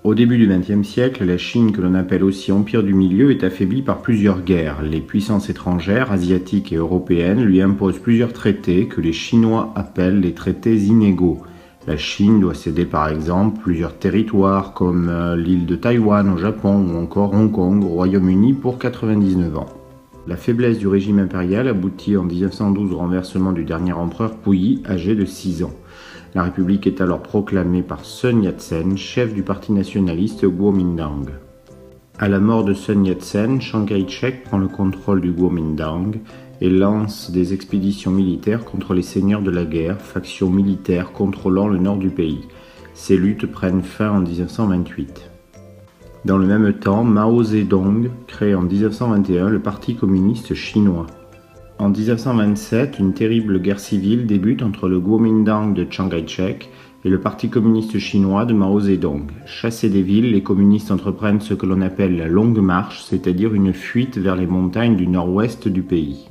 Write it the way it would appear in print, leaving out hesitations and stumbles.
Au début du XXe siècle, la Chine, que l'on appelle aussi Empire du Milieu, est affaiblie par plusieurs guerres. Les puissances étrangères, asiatiques et européennes, lui imposent plusieurs traités que les Chinois appellent les traités inégaux. La Chine doit céder par exemple plusieurs territoires comme l'île de Taïwan au Japon ou encore Hong Kong au Royaume-Uni pour 99 ans. La faiblesse du régime impérial aboutit en 1912 au renversement du dernier empereur Puyi, âgé de 6 ans. La République est alors proclamée par Sun Yat-sen, chef du parti nationaliste Kuomintang. À la mort de Sun Yat-sen, Chiang Kai-shek prend le contrôle du Kuomintang et lance des expéditions militaires contre les seigneurs de la guerre, faction militaire contrôlant le nord du pays. Ces luttes prennent fin en 1928. Dans le même temps, Mao Zedong crée en 1921 le Parti communiste chinois. En 1927, une terrible guerre civile débute entre le Kuomintang de Chiang Kai-shek et le Parti communiste chinois de Mao Zedong. Chassés des villes, les communistes entreprennent ce que l'on appelle la Longue Marche, c'est-à-dire une fuite vers les montagnes du nord-ouest du pays.